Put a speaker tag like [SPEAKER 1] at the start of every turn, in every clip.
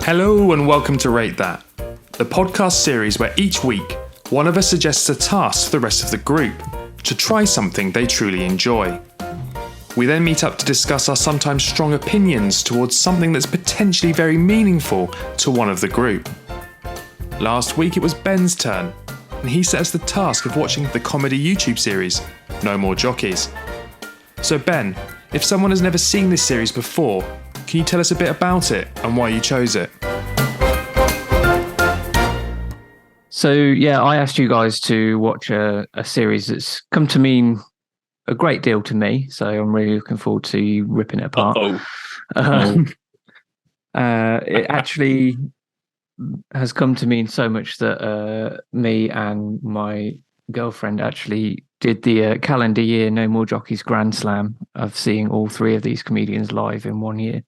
[SPEAKER 1] Hello and welcome to Rate That, the podcast series where each week one of us suggests a task to the rest of the group to try something they truly enjoy. We then meet up to discuss our sometimes strong opinions towards something that's potentially very meaningful to one of the group. Last week it was Ben's turn, and he set us the task of watching the comedy YouTube series, More Jockeys. So Ben, if someone has never seen this series before, can you tell us a bit about it and why you chose it?
[SPEAKER 2] So yeah, I asked you guys to watch a series that's come to mean a great deal to me, so I'm really looking forward to you ripping it apart. It actually has come to mean so much that me and my girlfriend actually did the calendar year No More Jockeys Grand Slam of seeing all three of these comedians live in 1 year.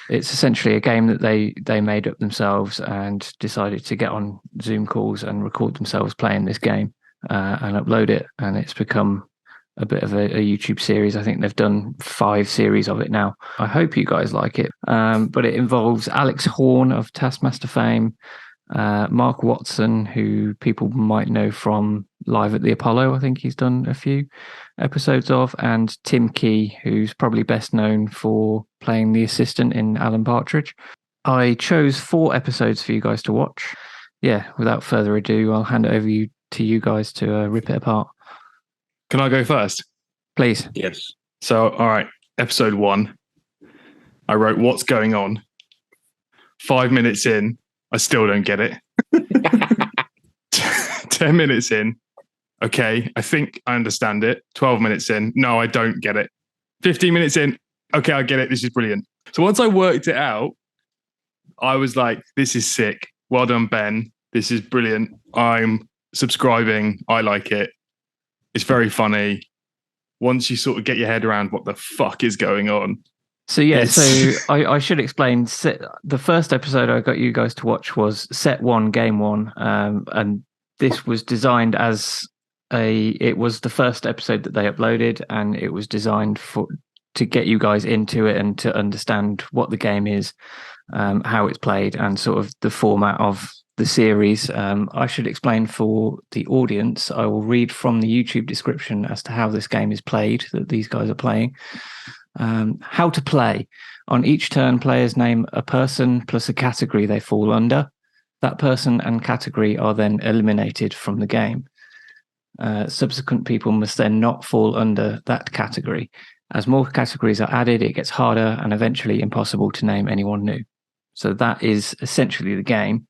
[SPEAKER 2] It's essentially a game that they made up themselves and decided to get on Zoom calls and record themselves playing this game and upload it. And it's become a bit of a YouTube series. I think they've done 5 series of it now. I hope you guys like it. But it involves Alex Horne of Taskmaster fame, Mark Watson, who people might know from Live at the Apollo. I think he's done a few episodes of, and Tim Key, who's probably best known for playing the assistant in Alan Partridge. I chose 4 episodes for you guys to watch. Yeah, without further ado, I'll hand it over to you guys to rip it apart.
[SPEAKER 1] Can I go first?
[SPEAKER 2] Please.
[SPEAKER 3] Yes.
[SPEAKER 1] So, all right, episode 1. I wrote, "What's going on?" 5 minutes in, I still don't get it. 10 minutes in, okay, I think I understand it. 12 minutes in, no, I don't get it. 15 minutes in, okay, I get it. This is brilliant. So once I worked it out, I was like, this is sick. Well done, Ben. This is brilliant. I'm subscribing. I like it. It's very funny. Once you sort of get your head around what the fuck is going on.
[SPEAKER 2] So yeah, so I should explain. The first episode I got you guys to watch was Set 1, Game 1, and this was designed as it was the first episode that they uploaded, and it was designed to get you guys into it and to understand what the game is, how it's played, and sort of the format of the series. I should explain for the audience. I will read from the YouTube description as to how this game is played, that these guys are playing. How to play. On each turn, players name a person plus a category they fall under. That person and category are then eliminated from the game. Subsequent people must then not fall under that category. As more categories are added, it gets harder and eventually impossible to name anyone new. So that is essentially the game.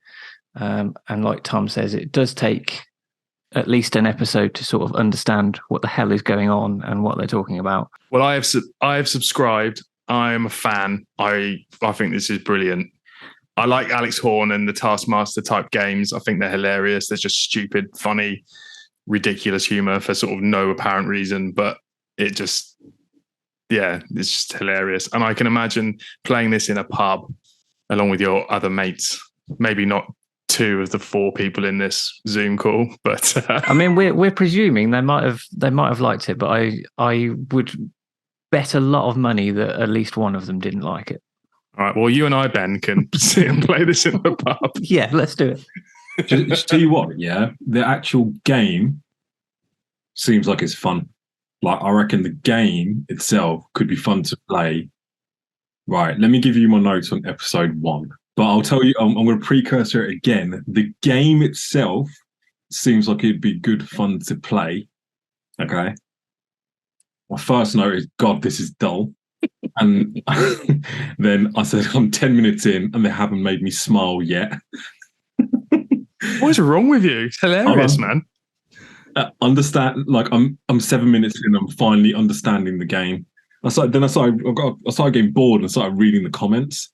[SPEAKER 2] And like Tom says, it does take at least an episode to sort of understand what the hell is going on and what they're talking about.
[SPEAKER 1] Well, I have subscribed. I am a fan. I think this is brilliant. I like Alex Horne and the Taskmaster type games. I think they're hilarious. They're just stupid, funny, ridiculous humor for sort of no apparent reason, but it's just hilarious. And I can imagine playing this in a pub along with your other mates. Maybe not 2 of the 4 people in this Zoom call, but
[SPEAKER 2] I mean, we're presuming they might have liked it, but I would bet a lot of money that at least one of them didn't like it.
[SPEAKER 1] All right, well, you and I, Ben, can sit and play this in the pub.
[SPEAKER 2] Yeah, let's do it.
[SPEAKER 3] Just tell you what, yeah, the actual game seems like it's fun. Like, I reckon the game itself could be fun to play. Right, let me give you my notes on episode 1. But I'll tell you, I'm going to precursor it again. The game itself seems like it'd be good fun to play. Okay. My first note is, God, this is dull. And then I said, I'm 10 minutes in and they haven't made me smile yet.
[SPEAKER 1] What is wrong with you? It's hilarious, man.
[SPEAKER 3] Understand, like I'm 7 minutes in, I'm finally understanding the game. I started getting bored and started reading the comments.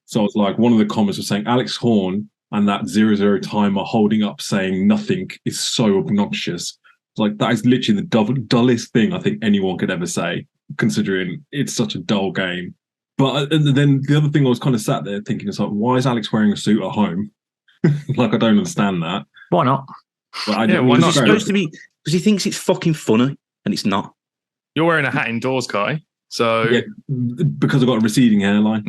[SPEAKER 3] So I was like, one of the comments was saying Alex Horne and that 00 timer holding up saying nothing is so obnoxious. Like, that is literally the dullest thing I think anyone could ever say, considering it's such a dull game. But then the other thing I was kind of sat there thinking is like, why is Alex wearing a suit at home? Like, I don't understand that.
[SPEAKER 2] Why not?
[SPEAKER 1] Why not?
[SPEAKER 4] It's supposed to be because he thinks it's fucking funny and it's not.
[SPEAKER 1] You're wearing a hat indoors, Kai. So
[SPEAKER 3] yeah, because I've got a receding hairline.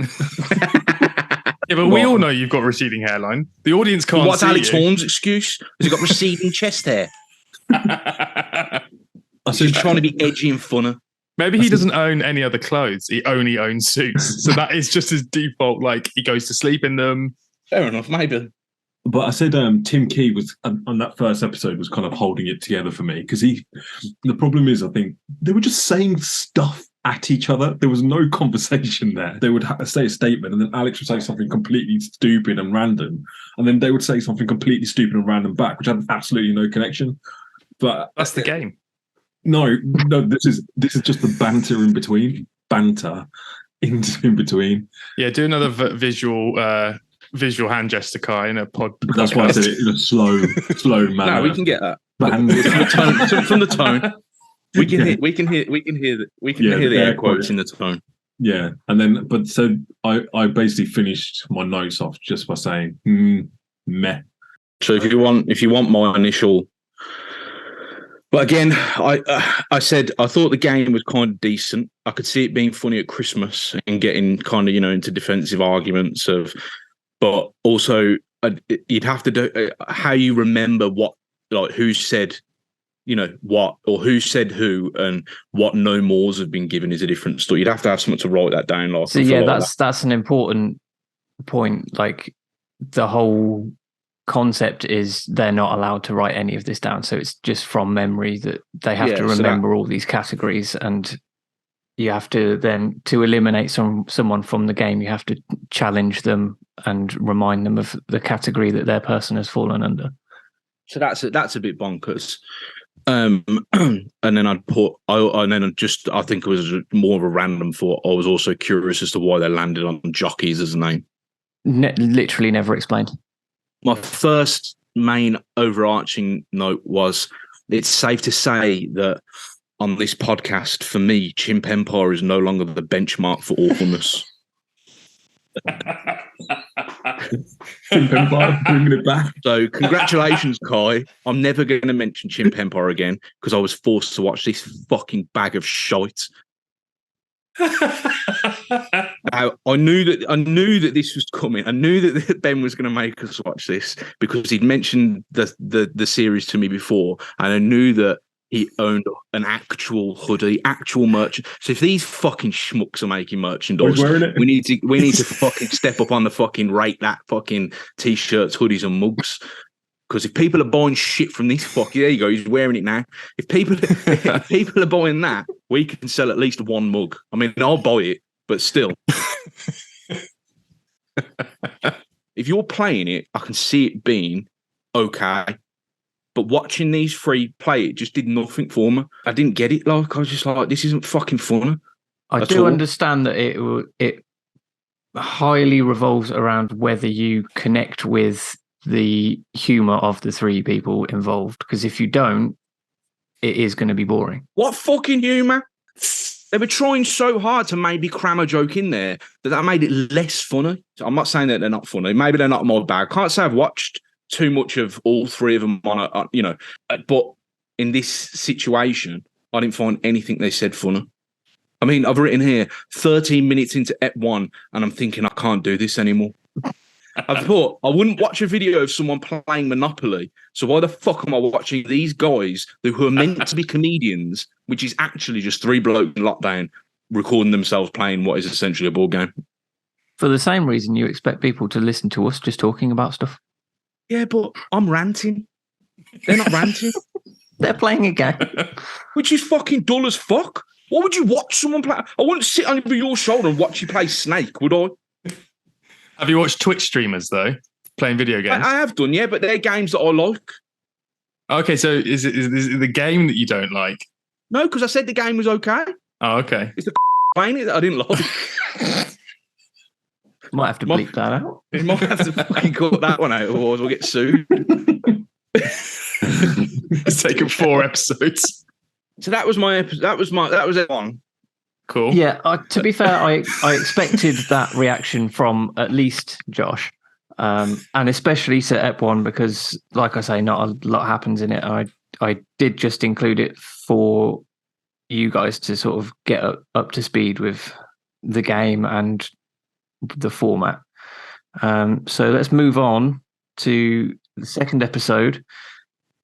[SPEAKER 1] Yeah, but we all know you've got receding hairline. The audience can't
[SPEAKER 4] What's
[SPEAKER 1] see
[SPEAKER 4] Alex
[SPEAKER 1] you.
[SPEAKER 4] Horn's excuse? Has he got receding chest hair?
[SPEAKER 3] I
[SPEAKER 4] He's
[SPEAKER 3] said,
[SPEAKER 4] just trying to be edgy and funny.
[SPEAKER 1] Maybe he doesn't own any other clothes. He only owns suits. So that is just his default. Like, he goes to sleep in them.
[SPEAKER 4] Fair enough, maybe.
[SPEAKER 3] but I said Tim Key was on that first episode was kind of holding it together for me because the problem is I think they were just saying stuff at each other. There was no conversation there. They would say a statement and then Alex would say something completely stupid and random, and then they would say something completely stupid and random back, which had absolutely no connection. But
[SPEAKER 1] That's the game.
[SPEAKER 3] No, this is just the banter in between. Banter in between.
[SPEAKER 1] Yeah, do another visual hand gesture, Kai, in a pod.
[SPEAKER 3] That's why I said it in a slow manner.
[SPEAKER 4] No, we can get that.
[SPEAKER 3] Banter.
[SPEAKER 4] From the tone. We can hear the air quotes in the tone.
[SPEAKER 3] Yeah, and then so I basically finished my notes off just by saying meh.
[SPEAKER 4] So if you want my initial, but again, I said I thought the game was kind of decent. I could see it being funny at Christmas and getting kind of into defensive arguments but also you'd have to do how you remember what, like, who said what, or who said who, and what no mores have been given is a different story. You'd have to have something to write that down. Like,
[SPEAKER 2] so yeah, that's an important point. Like, the whole concept is they're not allowed to write any of this down, so it's just from memory that they have to remember all these categories, and you have to then, to eliminate someone from the game, you have to challenge them and remind them of the category that their person has fallen under.
[SPEAKER 4] So that's a bit bonkers. And then I think it was more of a random thought. I was also curious as to why they landed on Jockeys as a name.
[SPEAKER 2] Literally never explained.
[SPEAKER 4] My first main overarching note was, it's safe to say that on this podcast, for me, Chimp Empire is no longer the benchmark for awfulness.
[SPEAKER 3] Chimp Empire, bringing it back.
[SPEAKER 4] So congratulations, Kai. I'm never going to mention Chimp Empire again because I was forced to watch this fucking bag of shite. Now, I knew that this was coming. I knew that Ben was going to make us watch this because he'd mentioned the series to me before, and I knew that he owned an actual hoodie, actual merch. So if these fucking schmucks are making merchandise, we need to fucking step up on the fucking rate that fucking t-shirts, hoodies, and mugs. Because if people are buying shit from this there you go, he's wearing it now. If people are buying that, we can sell at least one mug. I mean, I'll buy it, but still. If you're playing it, I can see it being okay. But watching these three play it just did nothing for me. I didn't get it. Like, I was just like, this isn't fucking fun.
[SPEAKER 2] I do understand that it highly revolves around whether you connect with the humour of the three people involved. Because if you don't, it is going to be boring.
[SPEAKER 4] What fucking humour? They were trying so hard to maybe cram a joke in there that made it less funny. So I'm not saying that they're not funny. Maybe they're not my bag. I can't say I've watched too much of all three of them but in this situation, I didn't find anything they said funny. I mean, I've written here 13 minutes into EP1 and I'm thinking I can't do this anymore. I thought I wouldn't watch a video of someone playing Monopoly. So why the fuck am I watching these guys who are meant to be comedians, which is actually just three blokes in lockdown recording themselves playing what is essentially a board game?
[SPEAKER 2] For the same reason you expect people to listen to us just talking about stuff.
[SPEAKER 4] Yeah, but I'm ranting. They're not ranting.
[SPEAKER 2] They're playing a game.
[SPEAKER 4] Which is fucking dull as fuck. Why would you watch someone play? I wouldn't sit over your shoulder and watch you play Snake, would I?
[SPEAKER 1] Have you watched Twitch streamers, though, playing video games?
[SPEAKER 4] I have done, yeah, but they're games that I like.
[SPEAKER 1] Okay, so is it the game that you don't like?
[SPEAKER 4] No, because I said the game was okay.
[SPEAKER 1] Oh, okay.
[SPEAKER 4] It's the playing it that I didn't like.
[SPEAKER 2] Might have to bleep that out.
[SPEAKER 4] We might have to fucking cut that one out, otherwise we'll get sued.
[SPEAKER 1] It's taken 4 episodes.
[SPEAKER 4] So that was my episode. That was it on.
[SPEAKER 1] Cool.
[SPEAKER 2] Yeah, to be fair, I expected that reaction from at least Josh, and especially to EP1 because, like I say, not a lot happens in it. I did just include it for you guys to sort of get up to speed with the game and the format. So let's move on to the second episode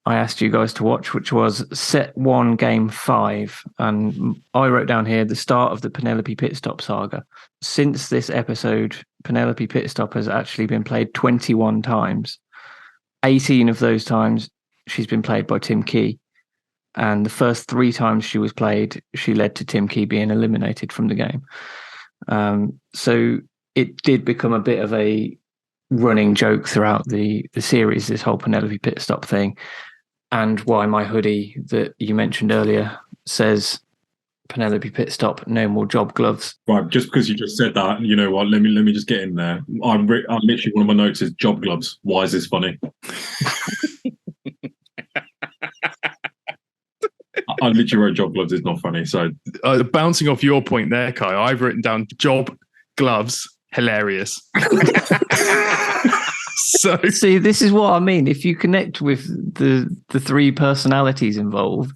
[SPEAKER 2] I asked you guys to watch, which was Set 1 Game 5. And I wrote down here the start of the Penelope Pitstop saga. Since this episode, Penelope Pitstop has actually been played 21 times. 18 of those times she's been played by Tim Key. And the first 3 times she was played, she led to Tim Key being eliminated from the game. So it did become a bit of a running joke throughout the series, this whole Penelope Pitstop thing. And why my hoodie that you mentioned earlier says Penelope Pitstop, no more job gloves.
[SPEAKER 3] Right, just because you just said that, you know what? Let me just get in there. I'm literally, one of my notes is job gloves. Why is this funny? I literally wrote job gloves is not funny. So
[SPEAKER 1] bouncing off your point there, Kai, I've written down job gloves hilarious. So
[SPEAKER 2] see, this is what I mean. If you connect with the 3 personalities involved,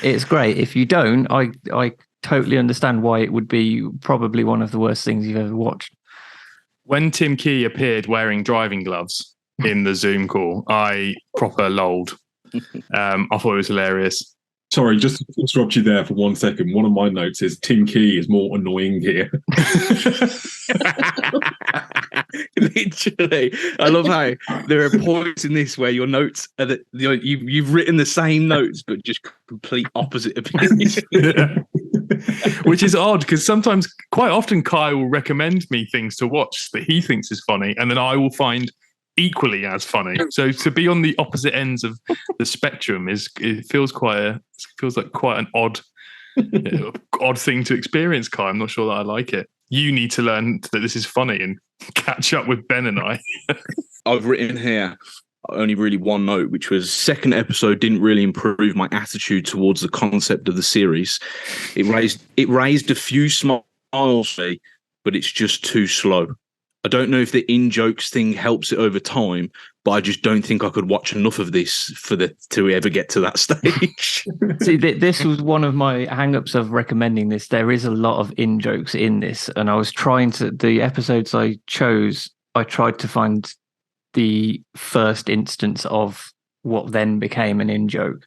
[SPEAKER 2] it's great. If you don't, I totally understand why it would be probably one of the worst things you've ever watched.
[SPEAKER 1] When Tim Key appeared wearing driving gloves in the Zoom call, I proper lolled. I thought it was hilarious.
[SPEAKER 3] Sorry, just to interrupt you there for 1 second. One of my notes is Tim Key is more annoying here.
[SPEAKER 4] Literally, I love how there are points in this where your notes are that you've written the same notes but just complete opposite opinions.
[SPEAKER 1] Which is odd because sometimes, quite often, Kai will recommend me things to watch that he thinks is funny, and then I will find equally as funny. So to be on the opposite ends of the spectrum feels like quite an odd thing to experience, Kai. I'm not sure that I like it. You need to learn that this is funny and catch up with Ben and I.
[SPEAKER 4] I've written here only really one note, which was second episode didn't really improve my attitude towards the concept of the series. It raised a few smiles for me, but it's just too slow. I don't know if the in-jokes thing helps it over time, but I just don't think I could watch enough of this to ever get to that stage.
[SPEAKER 2] See, this was one of my hang-ups of recommending this. There is a lot of in-jokes in this, and I was the episodes I chose, I tried to find the first instance of what then became an in-joke,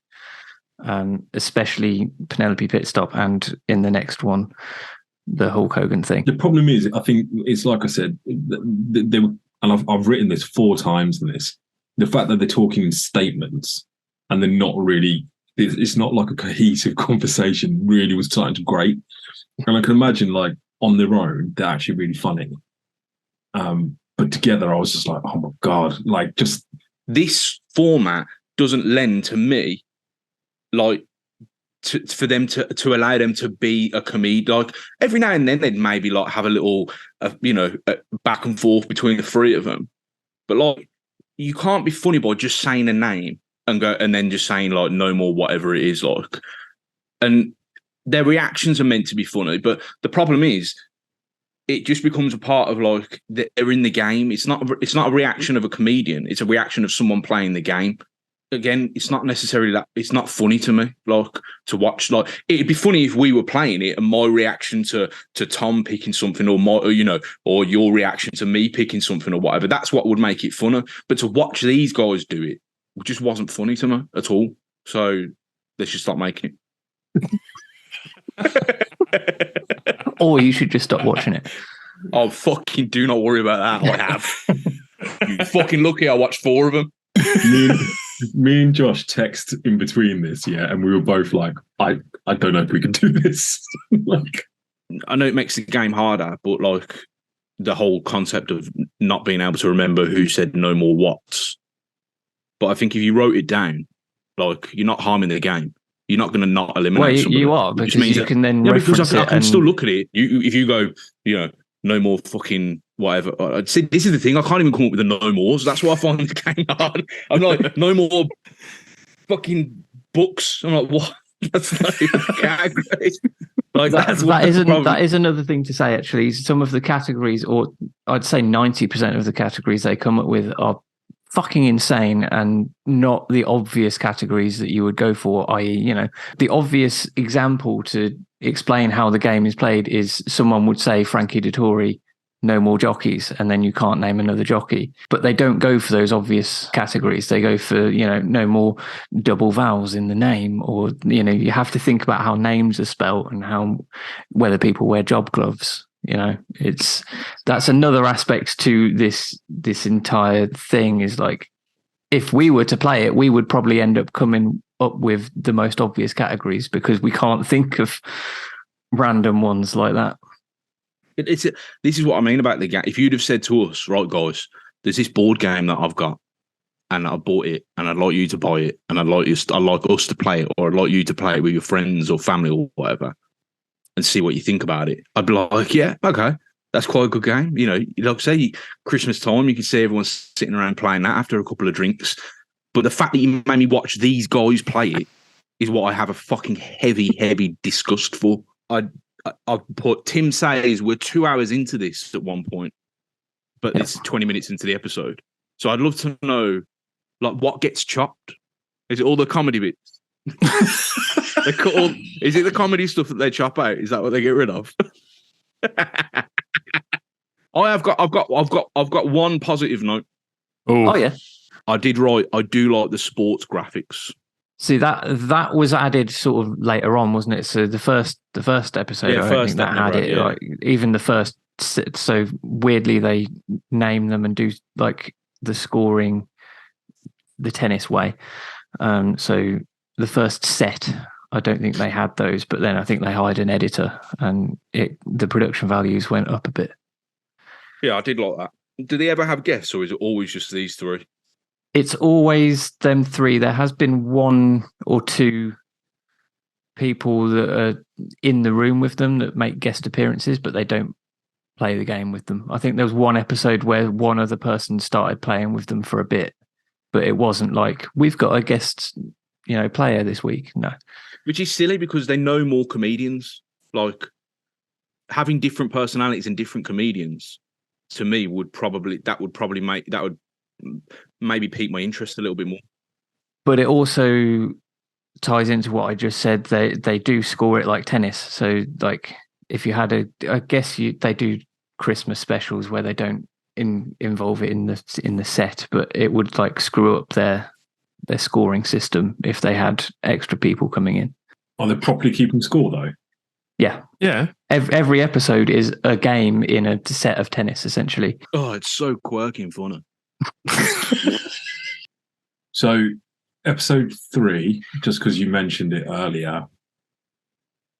[SPEAKER 2] especially Penelope Pitstop, and in the next one, the Hulk Hogan thing.
[SPEAKER 3] The problem is, I think it's like I said, and I've written this 4 times in this. The fact that they're talking in statements and they're not really, it's not like a cohesive conversation really was starting to grate. And I can imagine, like, on their own, they're actually really funny. But together, I was just like, oh my God, like, just.
[SPEAKER 4] This format doesn't lend to me, like, for them to allow them to be a comedian. Like, every now and then they'd maybe like have a little, back and forth between the 3 of them. But like, you can't be funny by just saying a name and then just saying like no more whatever it is like. And their reactions are meant to be funny, but the problem is, it just becomes a part of like they're in the game. It's not a reaction of a comedian. It's a reaction of someone playing the game. Again, it's not necessarily that it's not funny to me, like, to watch. Like, it'd be funny if we were playing it and my reaction to Tom picking something, or your reaction to me picking something or whatever. That's what would make it funner. But to watch these guys do it just wasn't funny to me at all. So let's just stop making
[SPEAKER 2] it. Or you should just stop watching it.
[SPEAKER 4] Oh, fucking do not worry about that. I have. You fucking lucky I watched 4 of them.
[SPEAKER 3] Me and Josh text in between this, and we were both like, I don't know if we can do this. Like,
[SPEAKER 4] I know it makes the game harder, but like the whole concept of not being able to remember who said no more whats. But I think if you wrote it down, like, you're not harming the game. You're not going to not eliminate somebody.
[SPEAKER 2] You are, because you can then
[SPEAKER 4] because I can still look at it. If you go, no more fucking whatever. I'd say this is the thing. I can't even come up with the no mores. That's why I find the game hard. I'm like, no more fucking books. I'm like, what? That's not categories. Like,
[SPEAKER 2] that is another thing to say. Actually, some of the categories, or I'd say 90% of the categories they come up with, are fucking insane and not the obvious categories that you would go for. I.e., the obvious example to explain how the game is played is someone would say Frankie Dettori no more jockeys, and then you can't name another jockey. But they don't go for those obvious categories. They go for, no more double vowels in the name, or, you have to think about how names are spelt and whether people wear job gloves. That's another aspect to this entire thing, is like, if we were to play it, we would probably end up coming up with the most obvious categories because we can't think of random ones like that.
[SPEAKER 4] This is what I mean about the game. If you'd have said to us, right, guys, there's this board game that I've got, and I bought it, and I'd like you to buy it, and I'd like us to play it, or I'd like you to play it with your friends or family or whatever, and see what you think about it, I'd be like, yeah, okay, that's quite a good game. Like say Christmas time, you can see everyone sitting around playing that after a couple of drinks. But the fact that you made me watch these guys play it is what I have a fucking heavy disgust for. I put Tim says we're 2 hours into this at one point, but it's 20 minutes into the episode. So I'd love to know, like, what gets chopped? Is it all the comedy bits? Is it the comedy stuff that they chop out? Is that what they get rid of? I've got one positive note.
[SPEAKER 2] Oh yeah,
[SPEAKER 4] I did write. I do like the sports graphics.
[SPEAKER 2] See, that was added sort of later on, wasn't it? So the first episode, I don't think that had it.
[SPEAKER 4] Yeah.
[SPEAKER 2] Like even the first, so weirdly they name them and do like the scoring, the tennis way. So the first set, I don't think they had those, but then I think they hired an editor, and the production values went up a bit.
[SPEAKER 4] Yeah, I did like that. Do they ever have guests, or is it always just these three?
[SPEAKER 2] It's always them three. There has been one or two people that are in the room with them that make guest appearances, but they don't play the game with them. I think there was one episode where one other person started playing with them for a bit, but it wasn't like, we've got a guest, player this week. No.
[SPEAKER 4] Which is silly because they know more comedians. Like, having different personalities and different comedians, to me, would maybe pique my interest a little bit more.
[SPEAKER 2] But it also ties into what I just said. They do score it like tennis. So like if you had they do Christmas specials where they don't involve it in the set, but it would like screw up their scoring system if they had extra people coming in.
[SPEAKER 3] Are they properly keeping score though?
[SPEAKER 2] Yeah.
[SPEAKER 1] Yeah.
[SPEAKER 2] Every episode is a game in a set of tennis, essentially.
[SPEAKER 4] Oh, it's so quirky and funny.
[SPEAKER 3] So episode 3, just because you mentioned it earlier,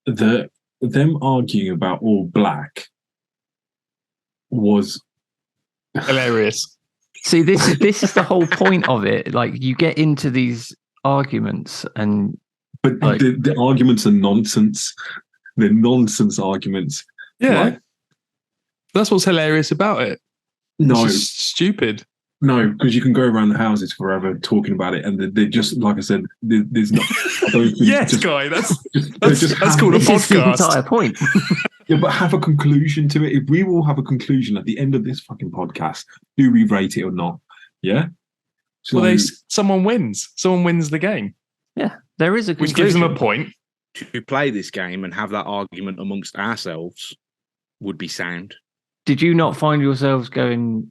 [SPEAKER 3] them arguing about All Black was
[SPEAKER 1] hilarious.
[SPEAKER 2] See, this is the whole point of it. Like, you get into these arguments,
[SPEAKER 3] but like, the arguments are nonsense. They're nonsense arguments.
[SPEAKER 1] Yeah,
[SPEAKER 3] right?
[SPEAKER 1] That's what's hilarious about it.
[SPEAKER 3] No,
[SPEAKER 1] it's just stupid.
[SPEAKER 3] No, because you can go around the houses forever talking about it, and they're just, like I said, there's not. I don't think
[SPEAKER 1] Yes, Guy, that's called a
[SPEAKER 2] This is the
[SPEAKER 1] podcast.
[SPEAKER 2] entire point.
[SPEAKER 3] Yeah, but have a conclusion to it. If we will have a conclusion at the end of this fucking podcast, do we rate it or not? Yeah. So,
[SPEAKER 1] Well, someone wins. Someone wins the game,
[SPEAKER 2] Yeah, there is a
[SPEAKER 1] which gives
[SPEAKER 2] conclusion.
[SPEAKER 1] them a point.
[SPEAKER 4] To play this game and have that argument amongst ourselves would be sound.
[SPEAKER 2] Did you not find yourselves getting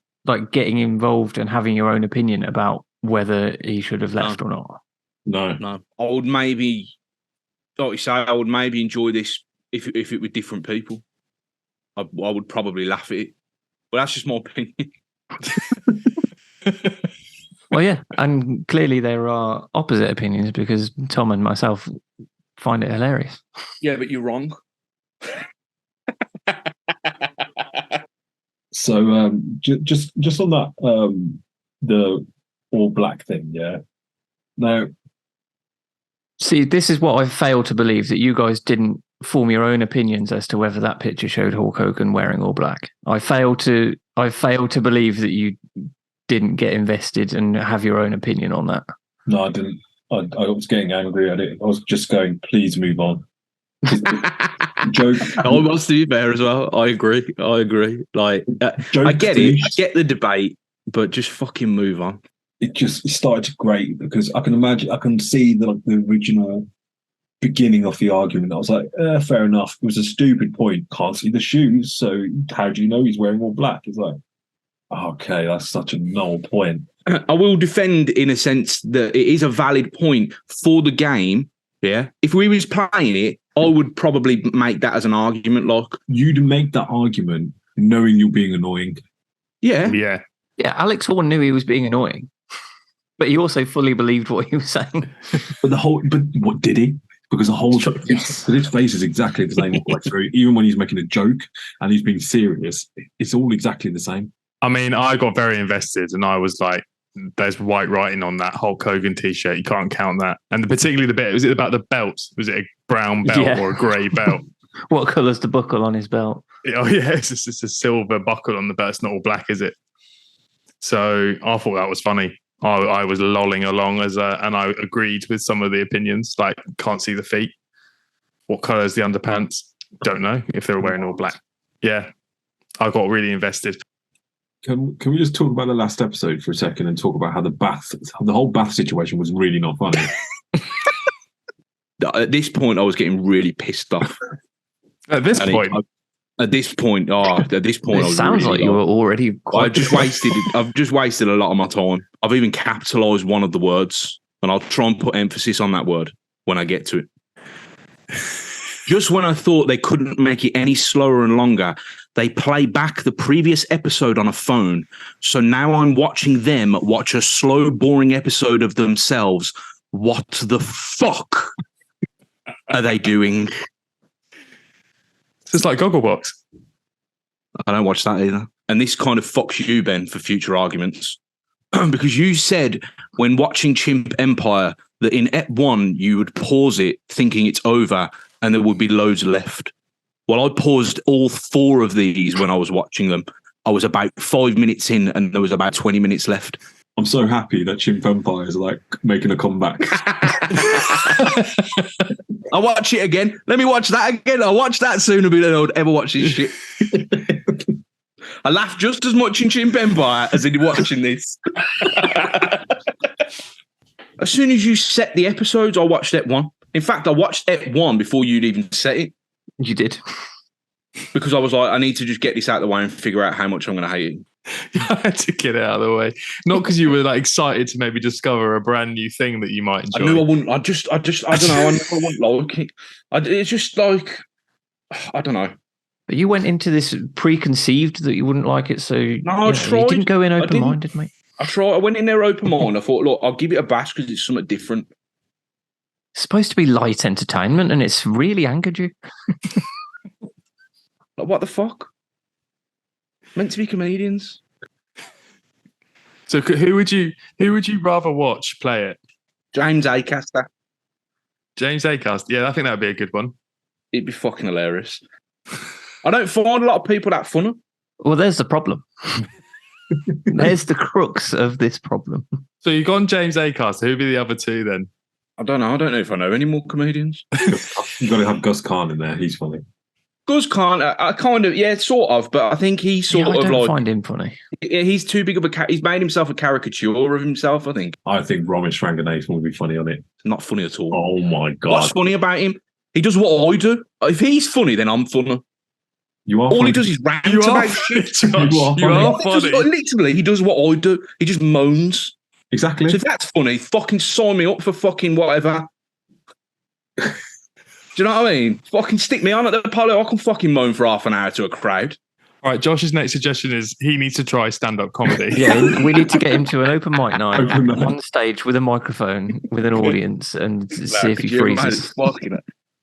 [SPEAKER 2] involved and having your own opinion about whether he should have left or not?
[SPEAKER 3] no.
[SPEAKER 4] I would maybe, like you say, I would maybe enjoy this if it were different people. I would probably laugh at it. But that's just my opinion.
[SPEAKER 2] Well, yeah, and clearly there are opposite opinions because Tom and myself find it hilarious.
[SPEAKER 4] Yeah, but you're wrong.
[SPEAKER 3] So just on that the All Black thing, yeah. Now,
[SPEAKER 2] See, this is what I fail to believe, that you guys didn't form your own opinions as to whether that picture showed Hulk Hogan wearing all black. I fail to believe that you didn't get invested and have your own opinion on that.
[SPEAKER 3] no, I didn't. I was getting angry at it. I was just going, please move on. Joke.
[SPEAKER 4] I wants to be fair as well. I agree. Like, I get it. I get the debate, but just fucking move on.
[SPEAKER 3] It started to grate because I can see the original beginning of the argument. I was like, fair enough. It was a stupid point. Can't see the shoes, so how do you know he's wearing all black? It's like, okay, that's such a null point.
[SPEAKER 4] I will defend in a sense that it is a valid point for the game. Yeah. If we was playing it, I would probably make that as an argument. Like,
[SPEAKER 3] you'd make that argument knowing you're being annoying.
[SPEAKER 4] Yeah.
[SPEAKER 2] Yeah, Alex Horn knew he was being annoying, but he also fully believed what he was saying.
[SPEAKER 3] But what did he? Because the whole his face is exactly the same all the way through. Even when he's making a joke and he's being serious, it's all exactly the same.
[SPEAKER 1] I mean, I got very invested, and I was like, "There's white writing on that Hulk Hogan T-shirt. You can't count that." And particularly the bit, was it about the belt? Was it a brown belt or a grey belt?
[SPEAKER 2] What colour's the buckle on his belt?
[SPEAKER 1] Oh yeah, it's a silver buckle on the belt. It's not all black, is it? So I thought that was funny. I was lolling along and I agreed with some of the opinions. Like, can't see the feet. What colour is the underpants? Don't know if they were wearing all black. Yeah, I got really invested.
[SPEAKER 3] Can we just talk about the last episode for a second and talk about how the whole bath situation was really not funny?
[SPEAKER 4] At this point, I was getting really pissed off.
[SPEAKER 1] At this point,
[SPEAKER 2] It sounds like you were already
[SPEAKER 4] I've just wasted a lot of my time. I've even capitalized one of the words, and I'll try and put emphasis on that word when I get to it. Just when I thought they couldn't make it any slower and longer, they play back the previous episode on a phone. So now I'm watching them watch a slow, boring episode of themselves. What the fuck are they doing?
[SPEAKER 1] it's just like Gogglebox.
[SPEAKER 4] I don't watch that either. And this kind of fucks you, Ben, for future arguments. Because you said when watching Chimp Empire that in Ep 1 you would pause it thinking it's over and there would be loads left. Well, I paused all 4 of these when I was watching them. I was about 5 minutes in and there was about 20 minutes left.
[SPEAKER 3] I'm so happy that Chimp Empire is like making a comeback.
[SPEAKER 4] I'll watch it again. Let me watch that again. I'll watch that sooner than I'd ever watch this shit. I laughed just as much in Chimp Empire as in watching this. As soon as you set the episodes, I watched Ep 1. In fact, I watched Ep 1 before you'd even set it.
[SPEAKER 2] You did.
[SPEAKER 4] Because I was like, I need to just get this out of the way and figure out how much I'm going to hate it.
[SPEAKER 1] I had to get it out of the way. Not because you were like excited to maybe discover a brand new thing that you might enjoy.
[SPEAKER 4] I knew I wouldn't. I don't know. I never wouldn't like it. It's just like, I don't know.
[SPEAKER 2] But you went into this preconceived that you wouldn't like it, so
[SPEAKER 4] I tried.
[SPEAKER 2] You didn't go in open-minded, mate.
[SPEAKER 4] I tried. I went in there open-minded. I thought, look, I'll give it a bash because it's something different.
[SPEAKER 2] It's supposed to be light entertainment, and it's really angered you.
[SPEAKER 4] Like, what the fuck? Meant to be comedians.
[SPEAKER 1] So who would you rather watch play it?
[SPEAKER 4] James Acaster.
[SPEAKER 1] James Acast. Yeah, I think that would be a good one.
[SPEAKER 4] It'd be fucking hilarious. I don't find a lot of people that funny.
[SPEAKER 2] Well, there's the problem. There's the crux of this problem.
[SPEAKER 1] So you've gone James Acast. Who'd be the other 2 then?
[SPEAKER 4] I don't know. I don't know if I know any more comedians.
[SPEAKER 3] You've got to have Gus Kahn in there. He's funny.
[SPEAKER 4] Gus Kahn, I kind of, yeah, sort of, but I think he's I don't
[SPEAKER 2] find him funny.
[SPEAKER 4] He's too big of he's made himself a caricature of himself, I think.
[SPEAKER 3] I think Roman Stranganathan would be funny on it.
[SPEAKER 4] Not funny at all.
[SPEAKER 3] Oh my God.
[SPEAKER 4] What's funny about him? He does what I do. If he's funny, then I'm funny.
[SPEAKER 3] You are
[SPEAKER 4] all
[SPEAKER 3] funny.
[SPEAKER 4] He does is rant about shit.
[SPEAKER 3] You are funny.
[SPEAKER 4] Literally, he does what I do. He just moans.
[SPEAKER 3] Exactly.
[SPEAKER 4] So if that's funny, fucking sign me up for fucking whatever. Do you know what I mean? Fucking stick me on at the polo. I can fucking moan for half an hour to a crowd.
[SPEAKER 1] All right, Josh's next suggestion is he needs to try stand-up comedy.
[SPEAKER 2] Yeah, we need to get him to an open mic night on stage with a microphone, with an audience, and see if he freezes.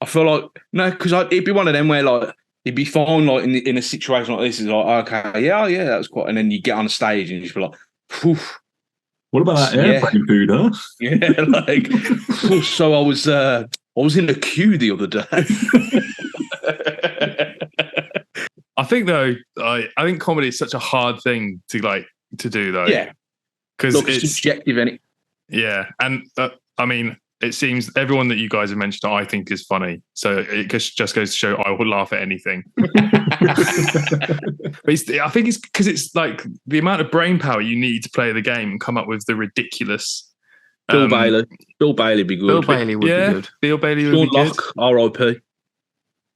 [SPEAKER 4] I feel like, no, because it'd be one of them where like he'd be fine like in a situation like this. Is like, okay, yeah, that was quite. And then you get on stage and you just be like, poof.
[SPEAKER 3] What about that airplane food, huh?
[SPEAKER 4] Yeah, like, so I was in a queue the other day.
[SPEAKER 1] I think though, I think comedy is such a hard thing to do though.
[SPEAKER 4] Yeah,
[SPEAKER 1] because
[SPEAKER 4] it's subjective, any.
[SPEAKER 1] Yeah, and I mean, it seems everyone that you guys have mentioned, I think is funny. So it just goes to show I will laugh at anything. But I think it's because it's like the amount of brain power you need to play the game and come up with the ridiculous
[SPEAKER 4] Bill Bailey. Bill Bailey be good.
[SPEAKER 2] Bill Bailey would be good.
[SPEAKER 1] Bill Bailey would
[SPEAKER 4] Sean
[SPEAKER 1] be good.
[SPEAKER 4] Locke, R.I.P.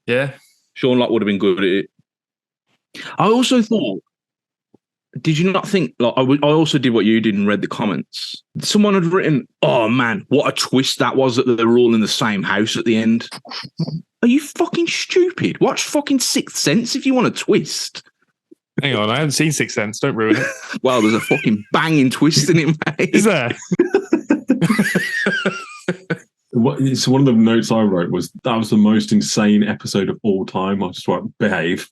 [SPEAKER 1] Yeah.
[SPEAKER 4] Sean Locke would have been good at it. I also thought, did you not think, like, I also did what you did and read the comments. Someone had written, oh man, what a twist that was that they were all in the same house at the end. Are you fucking stupid? Watch fucking Sixth Sense if you want a twist.
[SPEAKER 1] Hang on, I haven't seen Sixth Sense. Don't ruin it.
[SPEAKER 4] Well, there's a fucking banging twist in it, mate.
[SPEAKER 1] Is there?
[SPEAKER 3] So one of the notes I wrote was that was the most insane episode of all time. I just wrote, behave.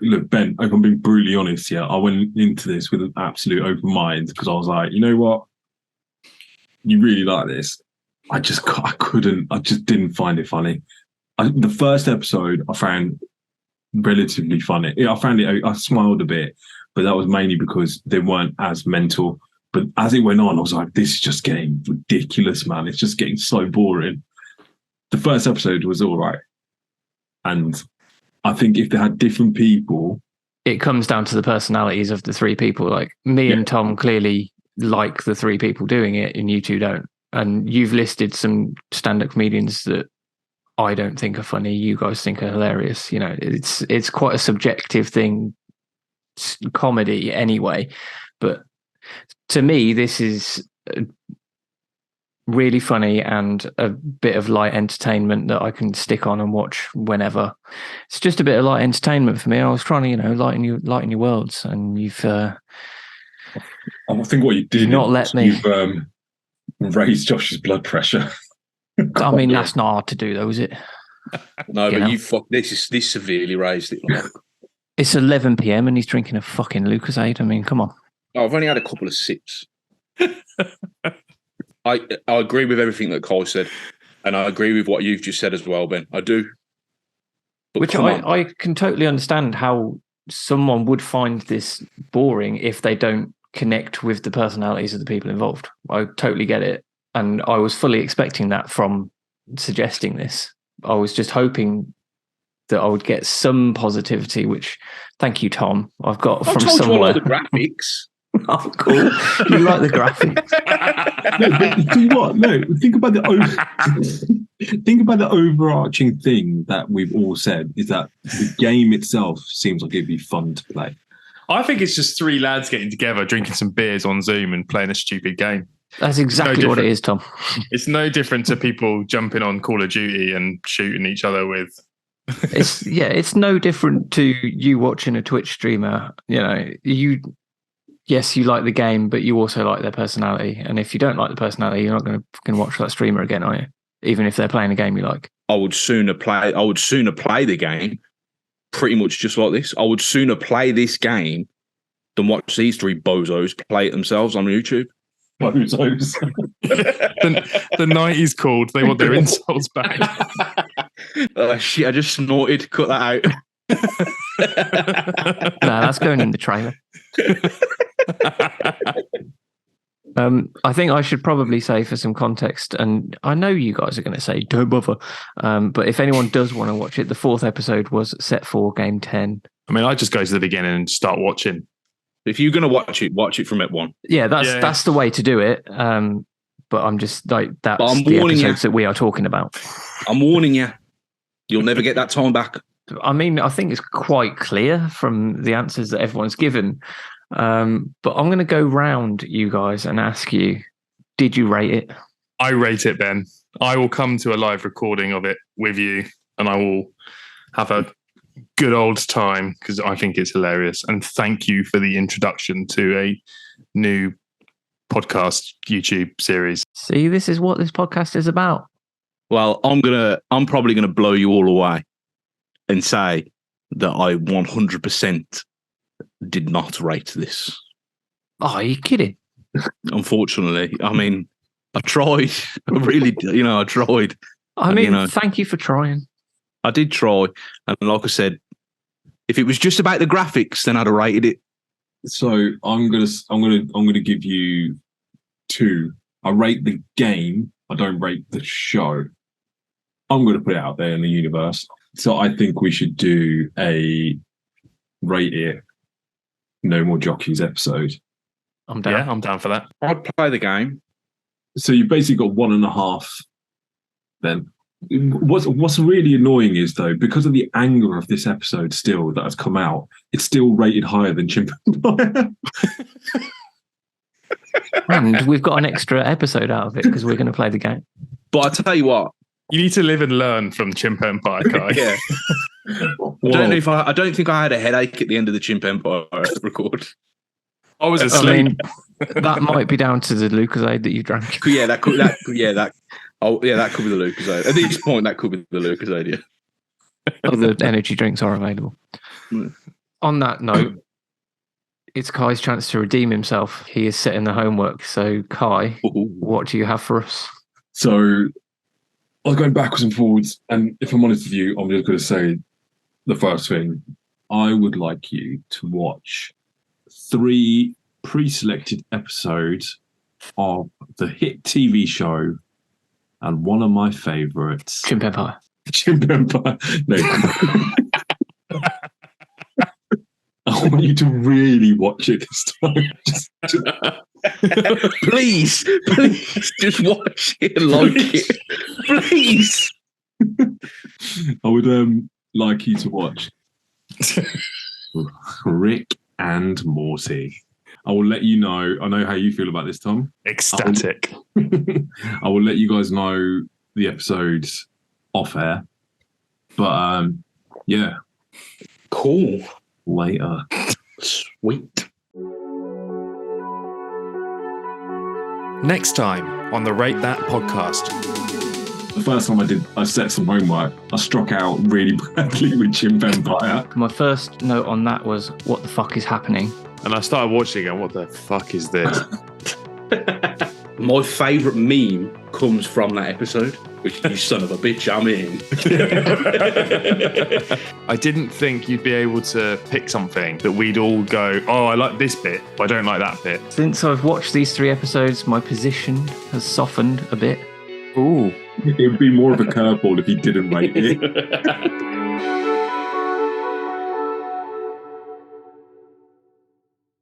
[SPEAKER 3] Look, Ben, if I'm being brutally honest here, I went into this with an absolute open mind because I was like, you know what? You really like this. I just didn't find it funny. The first episode I found relatively funny. Yeah, I smiled a bit, but that was mainly because they weren't as mental. But as it went on, I was like, this is just getting ridiculous, man. It's just getting so boring. The first episode was all right. And I think if they had different people...
[SPEAKER 2] It comes down to the personalities of the three people. Like me and Tom clearly like the three people doing it and you two don't. And you've listed some stand-up comedians that I don't think are funny. You guys think are hilarious. You know, it's quite a subjective thing, comedy anyway. But to me, this is really funny and a bit of light entertainment that I can stick on and watch whenever. It's just a bit of light entertainment for me. I was trying to, lighten your worlds, and you've.
[SPEAKER 3] I think what you did
[SPEAKER 2] not let me.
[SPEAKER 3] You've raised Josh's blood pressure.
[SPEAKER 2] I mean, that's not hard to do, though, is it?
[SPEAKER 4] No, but this severely raised it.
[SPEAKER 2] It's 11 p.m. and he's drinking a fucking Lucasade. I mean, come on.
[SPEAKER 4] Oh, I've only had a couple of sips. I agree with everything that Cole said, and I agree with what you've just said as well, Ben. I do. But
[SPEAKER 2] which I can totally understand how someone would find this boring if they don't connect with the personalities of the people involved. I totally get it. And I was fully expecting that from suggesting this. I was just hoping that I would get some positivity, which, thank you, Tom, I've got from somewhere.
[SPEAKER 4] I told you I like the graphics.
[SPEAKER 2] Oh, cool. You like the graphics.
[SPEAKER 3] No, but see what? No, think about the overarching thing that we've all said is that the game itself seems like it'd be fun to play.
[SPEAKER 1] I think it's just three lads getting together, drinking some beers on Zoom and playing a stupid game.
[SPEAKER 2] That's exactly what it is, Tom.
[SPEAKER 1] It's no different to people jumping on Call of Duty and shooting each other with.
[SPEAKER 2] It's no different to you watching a Twitch streamer. Yes, you like the game, but you also like their personality. And if you don't like the personality, you're not going to fucking watch that streamer again, are you? Even if they're playing a game you like.
[SPEAKER 4] I would sooner play the game pretty much just like this. I would sooner play this game than watch these three bozos play it themselves on YouTube.
[SPEAKER 3] Bozos.
[SPEAKER 1] the 90s called. They want their insults back.
[SPEAKER 4] Shit, I just snorted. Cut that
[SPEAKER 2] out. No, that's going in the trailer. I think I should probably say, for some context, and I know you guys are going to say don't bother, but if anyone does want to watch it, the 4th episode was set for game 10.
[SPEAKER 1] I mean, I just go to the beginning and start watching.
[SPEAKER 4] If you're going to watch it from ep 1.
[SPEAKER 2] Yeah, that's the way to do it. But I'm just like, that's the episodes that we are talking about.
[SPEAKER 4] I'm warning you, you'll never get that time back.
[SPEAKER 2] I mean, I think it's quite clear from the answers that everyone's given. But I'm going to go round you guys and ask you, did you rate it?
[SPEAKER 1] I rate it, Ben. I will come to a live recording of it with you and I will have a good old time because I think it's hilarious. And thank you for the introduction to a new podcast YouTube series.
[SPEAKER 2] See, this is what this podcast is about.
[SPEAKER 4] Well, I'm probably gonna blow you all away and say that I 100% did not rate this.
[SPEAKER 2] Oh, are you kidding?
[SPEAKER 4] Unfortunately, I mean, I tried. I really did. I tried.
[SPEAKER 2] I mean, thank you for trying.
[SPEAKER 4] I did try, and like I said, if it was just about the graphics, then I'd have rated it.
[SPEAKER 3] So I'm gonna give you 2. I rate the game. I don't rate the show. I'm gonna put it out there in the universe. So I think we should do a rate it No More Jockeys episode
[SPEAKER 2] I'm down.
[SPEAKER 1] Yeah, I'm down for that.
[SPEAKER 4] I'd play the game.
[SPEAKER 3] So you've basically got 1.5 then. What's really annoying is, though, because of the anger of this episode still that has come out, it's still rated higher than Chimp Empire.
[SPEAKER 2] And we've got an extra episode out of it because we're going to play the game.
[SPEAKER 4] But I tell you what,
[SPEAKER 1] You need to live and learn from Chimp Empire, Kai.
[SPEAKER 4] yeah. I don't think I had a headache at the end of the Chimp Empire record.
[SPEAKER 1] I was
[SPEAKER 2] I
[SPEAKER 1] asleep.
[SPEAKER 2] mean, that might be down to the Lucasade that you drank.
[SPEAKER 4] Yeah, that could be the Lucasade. At this point, that could be the Lucasade. Yeah.
[SPEAKER 2] Other energy drinks are available.
[SPEAKER 4] Mm.
[SPEAKER 2] On that note, it's Kai's chance to redeem himself. He is setting the homework. So, Kai, what do you have for us?
[SPEAKER 3] So I was going backwards and forwards, and if I'm honest with you, I'm just going to say the first thing. I would like you to watch 3 pre-selected episodes of the hit TV show and one of my favourites,
[SPEAKER 2] Chimp Empire.
[SPEAKER 3] Chimp Empire. No. I want you to really watch it this time.
[SPEAKER 4] Please, just watch it and like it. Please.
[SPEAKER 3] I would like you to watch Rick and Morty. I will let you know. I know how you feel about this, Tom.
[SPEAKER 1] Ecstatic.
[SPEAKER 3] I will let you guys know the episodes off air. But yeah,
[SPEAKER 4] Cool.
[SPEAKER 3] later.
[SPEAKER 4] Sweet.
[SPEAKER 1] Next time on the Rate That podcast.
[SPEAKER 3] The first time I set some homework, I struck out really badly with Chimp Empire.
[SPEAKER 2] My first note on that was, what the fuck is happening?
[SPEAKER 1] And I started watching and what the fuck is this?
[SPEAKER 4] My favourite meme comes from that episode, which you son of a bitch, I'm in.
[SPEAKER 1] I didn't think you'd be able to pick something that we'd all go, oh, I like this bit, but I don't like that bit.
[SPEAKER 2] Since I've watched these 3 episodes, my position has softened a bit.
[SPEAKER 1] Ooh.
[SPEAKER 3] It would be more of a curveball if he didn't rate it.